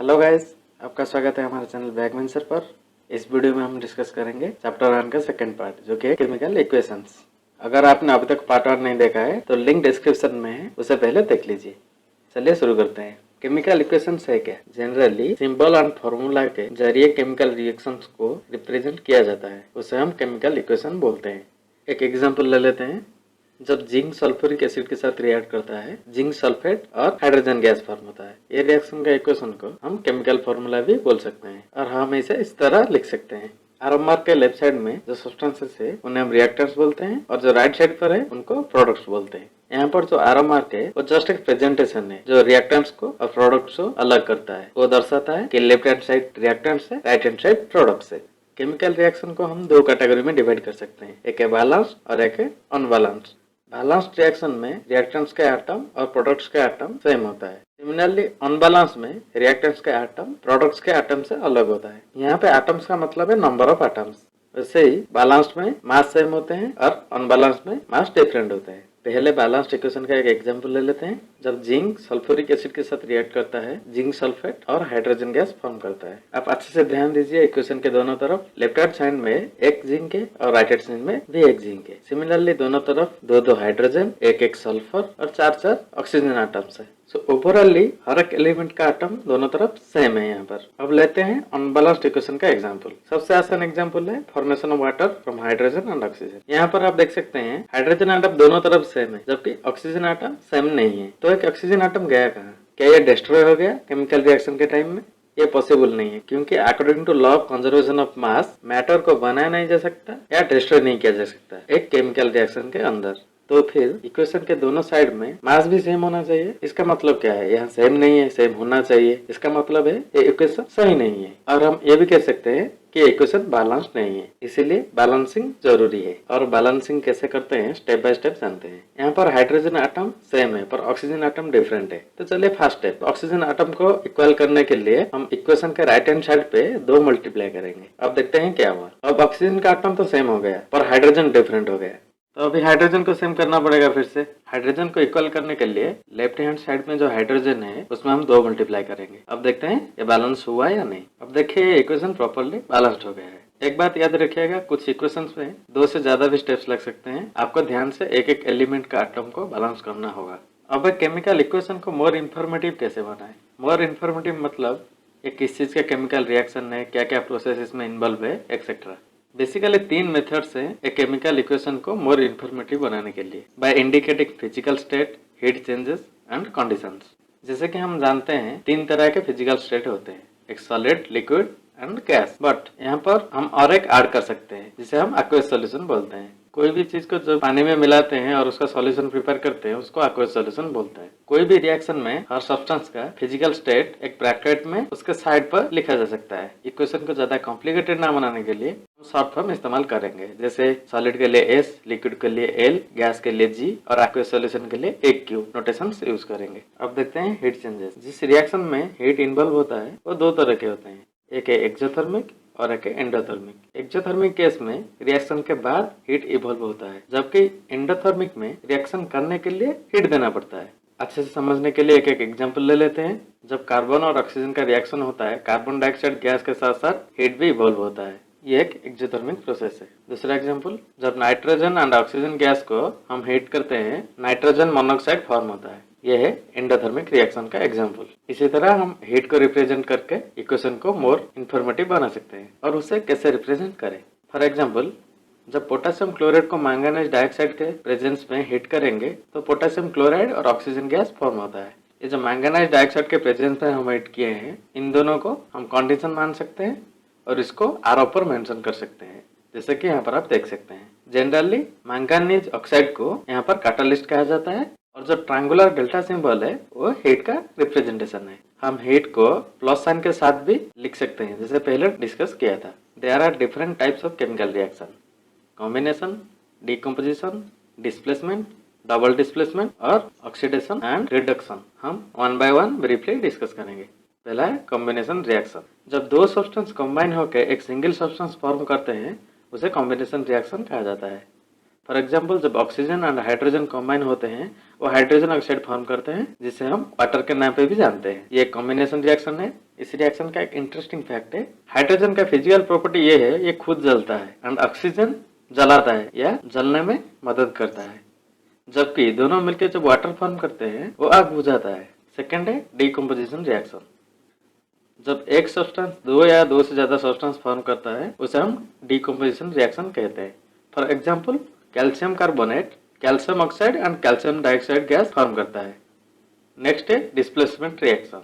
Hello guys, आपका स्वागत है हमारे चैनल बैकबेंचर पर। इस वीडियो में हम डिस्कस करेंगे चैप्टर 1 का सेकंड पार्ट जो कि है केमिकल इक्वेशंस। अगर आपने अभी तक पार्ट 1 नहीं देखा है तो लिंक डिस्क्रिप्शन में है, उसे पहले देख लीजिए। चलिए शुरू करते हैं। केमिकल इक्वेशंस है क्या? जनरली सिंबल एंड फॉर्मूला के जरिए केमिकल रिएक्शंस को रिप्रेजेंट किया जाता है, उसे हम केमिकल इक्वेशन बोलते हैं। एक एग्जाम्पल ले लेते हैं। जब जिंक सल्फ्यूरिक एसिड के साथ रिएक्ट करता है, जिंक सल्फेट और हाइड्रोजन गैस फॉर्म होता है। ये रिएक्शन का इक्वेशन को हम केमिकल फॉर्मूला भी बोल सकते हैं और हम इसे इस तरह लिख सकते हैं। एरो मार्क के लेफ्ट साइड में जो सब्सटेंसेस है उन्हें हम रिएक्टर्स बोलते हैं और जो राइट साइड पर है उनको प्रोडक्ट्स बोलते हैं। यहाँ पर जो एरो मार्क है वो जस्ट एक प्रेजेंटेशन है जो रिएक्टेंट्स को और प्रोडक्ट्स को अलग करता है। वो दर्शाता है कि लेफ्ट हैंड साइड रिएक्टेंट्स है, राइट हैंड साइड प्रोडक्ट्स है। केमिकल रिएक्शन को हम दो कैटेगरी में डिवाइड कर सकते हैं, एक है बैलेंस्ड और एक है अनबैलेंस्ड। बैलेंस्ड रिएक्शन में रिएक्टेंट्स के एटम और प्रोडक्ट्स के एटम सेम होता है। सिमिलरली अनबैलेंस में रिएक्टेंट्स के एटम प्रोडक्ट्स के एटम से अलग होता है। यहाँ पे एटम्स का मतलब है नंबर ऑफ एटम्स। वैसे ही बैलेंस्ड में मास सेम होते हैं और अनबैलेंस्ड में मास डिफरेंट होते हैं। पहले बैलेंस्ड इक्वेशन का एक एग्जांपल ले लेते हैं। जब जिंक सल्फ्यूरिक एसिड के साथ रिएक्ट करता है, जिंक सल्फेट और हाइड्रोजन गैस फॉर्म करता है। आप अच्छे से ध्यान दीजिए, इक्वेशन के दोनों तरफ लेफ्ट हैंड साइड में एक जिंक है और राइट हैंड साइड में भी एक जिंक है। सिमिलरली दोनों तरफ दो दो हाइड्रोजन, एक एक सल्फर और चार चार ऑक्सीजन एटम्स है। सो ओवरऑली हर एक एलिमेंट का एटम दोनों तरफ सेम है। यहाँ पर अब लेते हैं अनबैलेंस्ड इक्वेशन का एग्जांपल। सबसे आसान एग्जांपल है formation of water from hydrogen and oxygen. यहाँ पर आप देख सकते हैं हाइड्रोजन एटम दोनों तरफ सेम है जबकि ऑक्सीजन एटम सेम नहीं है। तो एक ऑक्सीजन एटम गया कहाँ? क्या ये डिस्ट्रॉय हो गया केमिकल रिएक्शन के टाइम में? ये पॉसिबल नहीं है, क्योंकि according to law of conservation of mass matter को बनाया नहीं जा सकता या डिस्ट्रॉय नहीं किया जा सकता एक केमिकल रिएक्शन के अंदर। तो फिर इक्वेशन के दोनों साइड में मास भी सेम होना चाहिए। इसका मतलब क्या है? यहाँ सेम नहीं है, सेम होना चाहिए। इसका मतलब है ये इक्वेशन सही नहीं है। और हम ये भी कह सकते हैं कि इक्वेशन बैलेंस्ड नहीं है, इसीलिए बैलेंसिंग जरूरी है। और बैलेंसिंग कैसे करते हैं स्टेप बाय स्टेप जानते हैं। यहाँ पर हाइड्रोजन एटम सेम है पर ऑक्सीजन एटम डिफरेंट है। तो चलिए फर्स्ट स्टेप, ऑक्सीजन एटम को इक्वल करने के लिए हम इक्वेशन के राइट हैंड साइड पे 2 मल्टीप्लाई करेंगे। अब देखते हैं क्या हुआ। अब ऑक्सीजन का एटम तो सेम हो गया पर हाइड्रोजन डिफरेंट हो गया। तो अभी हाइड्रोजन को सेम करना पड़ेगा फिर से। हाइड्रोजन को इक्वल करने के लिए लेफ्ट हैंड साइड में जो हाइड्रोजन है उसमें हम 2 मल्टीप्लाई करेंगे। अब देखते हैं ये बैलेंस हुआ या नहीं। अब देखिए ये इक्वेशन प्रॉपर्ली बैलेंस्ड हो गया है। एक बात याद रखिएगा, कुछ इक्वेशंस में 2 से ज्यादा भी स्टेप्स लग सकते हैं। आपको ध्यान से एक एक एलिमेंट का एटम को बैलेंस करना होगा। अब एक केमिकल इक्वेशन को मोर इन्फॉर्मेटिव कैसे बनाए? मोर इन्फॉर्मेटिव मतलब ये किस चीज का केमिकल रिएक्शन है, क्या क्या प्रोसेस इसमें इन्वॉल्व है, एक्सेट्रा। बेसिकली 3 मेथड्स हैं एक केमिकल इक्वेशन को मोर इन्फॉर्मेटिव बनाने के लिए। By indicating physical state, heat changes and conditions. जैसे कि हम जानते हैं 3 तरह के फिजिकल स्टेट होते हैं, एक solid, liquid and gas. But यहाँ पर हम और एक ऐड कर सकते हैं जिसे हम एक्वस सॉल्यूशन बोलते हैं। कोई भी चीज को जब पानी में मिलाते हैं और उसका सॉल्यूशन प्रिपेयर करते हैं उसको एक्वस सॉल्यूशन बोलते हैं। कोई भी रिएक्शन में हर सब्सटेंस का फिजिकल स्टेट एक ब्रैकेट में उसके साइड पर लिखा जा सकता है। इक्वेशन को ज्यादा कॉम्प्लिकेटेड ना बनाने के लिए हम शॉर्ट फॉर्म इस्तेमाल करेंगे, जैसे सॉलिड के लिए S, लिक्विड के लिए L, गैस के लिए G और एक्वस सॉल्यूशन के लिए AQ नोटेशन यूज करेंगे। अब देखते हैं हीट चेंजेस। जिस रिएक्शन में हीट इन्वॉल्व होता है वो 2 तरह के होते हैं, एक है एक्सोथर्मिक और एक है एंडोथर्मिक। एक्सोथर्मिक केस में रिएक्शन के बाद हीट इवॉल्व होता है, जबकि एंडोथर्मिक में रिएक्शन करने के लिए हीट देना पड़ता है। अच्छे से समझने के लिए एक एक एग्जांपल ले लेते हैं। जब कार्बन और ऑक्सीजन का रिएक्शन होता है, कार्बन डाइऑक्साइड गैस के साथ साथ हीट भी इवॉल्व होता है। ये एक एक्सोथर्मिक प्रोसेस है। दूसरा एग्जांपल, जब नाइट्रोजन एंड ऑक्सीजन गैस को हम हीट करते हैं, नाइट्रोजन मोनोऑक्साइड फॉर्म होता है। यह है एंडोथर्मिक रिएक्शन का एग्जांपल। इसी तरह हम हीट को रिप्रेजेंट करके इक्वेशन को मोर इंफॉर्मेटिव बना सकते हैं। और उसे कैसे रिप्रेजेंट करें? फॉर एग्जांपल, जब पोटेशियम क्लोराइड को मैंगनीज डाइऑक्साइड के प्रेजेंस में हीट करेंगे तो पोटेशियम क्लोराइड और ऑक्सीजन गैस फॉर्म होता है। ये जो मैंगनीज डाइऑक्साइड के प्रेजेंस में हम हीट किए हैं, इन दोनों को हम कंडीशन मान सकते हैं और इसको आरो पर मेंशन कर सकते हैं, जैसे कि यहाँ पर आप देख सकते हैं। जनरली मैंगनीज ऑक्साइड को यहाँ पर कैटालिस्ट कहा जाता है और जो ट्रायंगुलर डेल्टा सिंबल है वो हीट का रिप्रेजेंटेशन है। हम हीट को प्लस साइन के साथ भी लिख सकते हैं, जैसे पहले डिस्कस किया था। There are different types of chemical reaction, combination, decomposition, displacement, double displacement और ऑक्सीडेशन एंड रिडक्शन। हम 1 बाय 1 ब्रीफली डिस्कस करेंगे। पहला है कॉम्बिनेशन रिएक्शन। जब 2 सब्सटेंस कंबाइन होकर एक सिंगल सब्सटेंस फॉर्म करते हैं उसे कॉम्बिनेशन रिएक्शन कहा जाता है। फॉर एग्जाम्पल, जब ऑक्सीजन एंड हाइड्रोजन कंबाइन होते हैं वो हाइड्रोजन ऑक्साइड फॉर्म करते हैं, जिसे हम वाटर के नाम पे भी जानते हैं। ये कॉम्बिनेशन रिएक्शन है। इस रिएक्शन का एक इंटरेस्टिंग फैक्ट है, हाइड्रोजन का फिजिकल प्रॉपर्टी ये है, ये खुद जलता है एंड ऑक्सीजन जलाता है या जलने में मदद करता है, जबकि दोनों मिलकर जब वाटर फॉर्म करते हैं वो आग बुझाता है। सेकंड है डीकम्पोजिशन रिएक्शन। जब एक सब्सटेंस दो या दो से ज्यादा सब्सटेंस फॉर्म करता है उसे हम डीकम्पोजिशन रिएक्शन कहते हैं। For example calcium carbonate calcium oxide and calcium dioxide gas form करता है। नेक्स्ट है डिस्प्लेसमेंट रिएक्शन।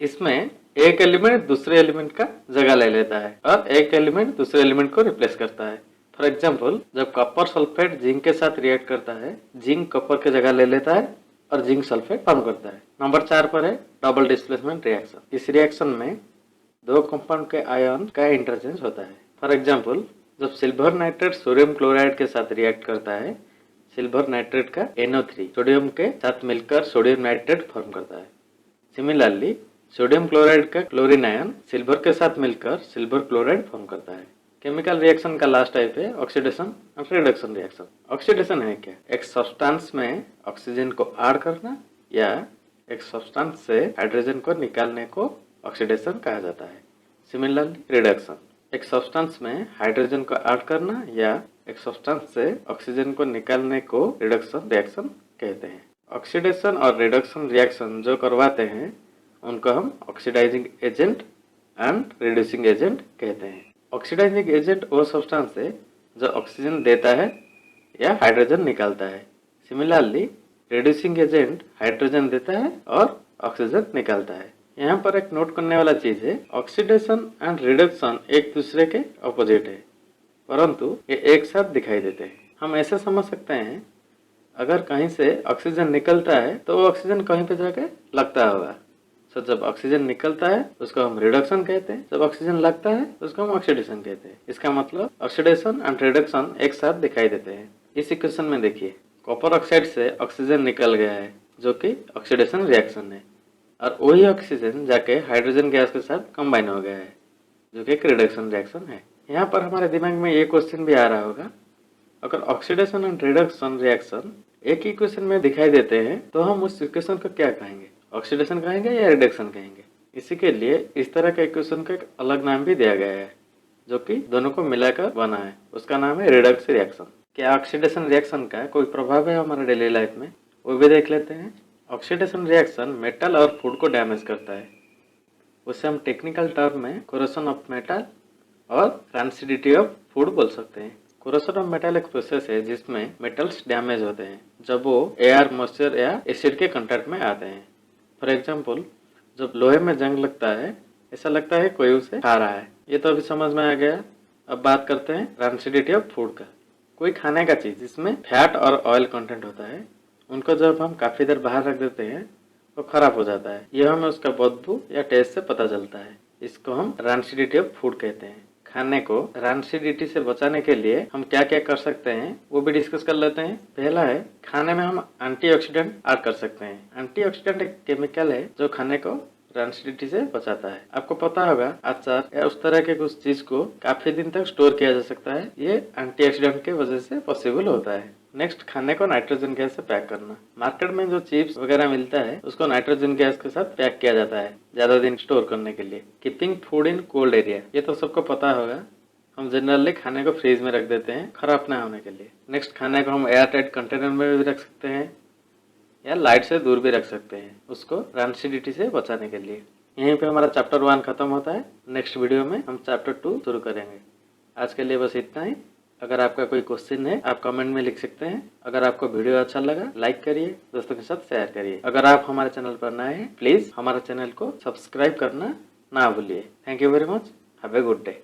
इसमें एक एलिमेंट दूसरे एलिमेंट का जगह ले लेता है और एक एलिमेंट दूसरे एलिमेंट को रिप्लेस करता है। फॉर एग्जाम्पल जब कॉपर सल्फेट जिंक के साथ रिएक्ट करता है, जिंक कॉपर की जगह ले लेता है और जिंक सल्फेट फॉर्म करता है। नंबर 4 पर है डबल डिस्प्लेसमेंट रिएक्शन। इस रिएक्शन में दो कंपाउंड के आयन का इंटरचेंज होता है। फॉर एग्जाम्पल जब सिल्वर नाइट्रेट सोडियम क्लोराइड के साथ रिएक्ट करता है, सिल्वर नाइट्रेट का NO3 सोडियम के साथ मिलकर सोडियम नाइट्रेट फॉर्म करता है। सिमिलरली सोडियम क्लोराइड का क्लोरीन आयन सिल्वर के साथ मिलकर सिल्वर क्लोराइड फॉर्म करता है। केमिकल रिएक्शन का लास्ट टाइप है ऑक्सीडेशन और रिडक्शन रिएक्शन। ऑक्सीडेशन है क्या? एक सब्सटेंस में ऑक्सीजन को ऐड करना या एक सब्सटेंस से हाइड्रोजन को निकालने को ऑक्सीडेशन कहा जाता है। सिमिलरली रिडक्शन एक सब्सटेंस में हाइड्रोजन को ऐड करना या एक सब्सटेंस से ऑक्सीजन को निकालने को रिडक्शन रिएक्शन कहते हैं। ऑक्सीडेशन और रिडक्शन रिएक्शन जो करवाते हैं उनको हम oxidising agent and reducing agent कहते हैं। ऑक्सीडाइजिंग एजेंट वो सब्सटेंस है जो ऑक्सीजन देता है या हाइड्रोजन निकालता है। सिमिलरली रिड्यूसिंग एजेंट हाइड्रोजन देता है और ऑक्सीजन निकालता है। यहाँ पर एक नोट करने वाला चीज है, ऑक्सीडेशन एंड रिडक्शन एक दूसरे के ऑपोजिट है, परंतु ये एक साथ दिखाई देते हैं। हम ऐसे समझ सकते हैं, अगर कहीं से ऑक्सीजन निकलता है तो वो ऑक्सीजन कहीं पे जाके लगता होगा। तो जब ऑक्सीजन निकलता है उसको हम रिडक्शन कहते हैं, जब ऑक्सीजन लगता है उसको हम ऑक्सीडेशन कहते हैं। इसका मतलब ऑक्सीडेशन एंड रिडक्शन एक साथ दिखाई देते हैं। इस इक्वेशन में देखिए कॉपर ऑक्साइड से ऑक्सीजन निकल गया है जो कि ऑक्सीडेशन रिएक्शन है, और वही ऑक्सीजन जाके हाइड्रोजन गैस के साथ कंबाइन हो गया है जो कि एक रिडक्शन रिएक्शन है। यहाँ पर हमारे दिमाग में ये क्वेश्चन भी आ रहा होगा, अगर ऑक्सीडेशन एंड रिडक्शन रिएक्शन एक ही इक्वेशन में दिखाई देते हैं तो हम उस इक्वेशन को क्या कहेंगे, ऑक्सीडेशन कहेंगे या रिडक्शन कहेंगे? इसी के लिए इस तरह के इक्वेशन का एक अलग नाम भी दिया गया है जो कि दोनों को मिलाकर बना है, उसका नाम है रिडक्स रिएक्शन। क्या ऑक्सीडेशन रिएक्शन का कोई प्रभाव है हमारे डेली लाइफ में, वो भी देख लेते हैं। ऑक्सीडेशन रिएक्शन मेटल और फूड को डैमेज करता है, उसे हम टेक्निकल टर्म में कोरोशन ऑफ मेटल और रैंसिडिटी ऑफ फूड बोल सकते हैं। कोरोशन ऑफ मेटल एक प्रोसेस है जिसमें मेटल्स डैमेज होते हैं जब वो एयर, मॉइस्चर या एसिड के कांटेक्ट में आते हैं। फॉर एग्जाम्पल जब लोहे में जंग लगता है ऐसा लगता है कोई उसे खा रहा है, ये तो अभी समझ में आ गया। अब बात करते हैं रैंसिडिटी ऑफ फूड का। कोई खाने का चीज जिसमें फैट और ऑयल कंटेंट होता है, उनको जब हम काफी देर बाहर रख देते हैं वो खराब हो जाता है, यह हमें उसका बदबू या टेस्ट से पता चलता है। इसको हम रैंसिडिटी ऑफ फूड कहते हैं। खाने को रैंसिडिटी से बचाने के लिए हम क्या क्या कर सकते हैं वो भी डिस्कस कर लेते हैं। पहला है, खाने में हम एंटीऑक्सीडेंट ऐड कर सकते हैं। एंटीऑक्सीडेंट एक केमिकल है जो खाने को रैंसिडिटी से बचाता है। आपको पता होगा अचार या उस तरह के कुछ चीज को काफी दिन तक स्टोर किया जा सकता है, ये एंटीऑक्सीडेंट के वजह से पॉसिबल होता है। नेक्स्ट, खाने को नाइट्रोजन गैस से पैक करना। मार्केट में जो चिप्स वगैरह मिलता है उसको नाइट्रोजन गैस के साथ पैक किया जाता है ज्यादा दिन स्टोर करने के लिए। Keeping food in cold area, ये तो सबको पता होगा, हम जनरली खाने को फ्रीज में रख देते हैं खराब ना होने के लिए। नेक्स्ट, खाने को हम एयर टाइट कंटेनर में भी रख सकते हैं या लाइट से दूर भी रख सकते हैं उसको रैंसिडिटी से बचाने के लिए। यहीं पे हमारा चैप्टर 1 खत्म होता है। नेक्स्ट वीडियो में हम चैप्टर 2 शुरू करेंगे। आज के लिए बस इतना ही। अगर आपका कोई क्वेश्चन है आप कमेंट में लिख सकते हैं। अगर आपको वीडियो अच्छा लगा लाइक करिए, दोस्तों के साथ शेयर करिए। अगर आप हमारे चैनल पर नए हैं प्लीज हमारे चैनल को सब्सक्राइब करना ना भूलिए। Thank you very much, have a good day.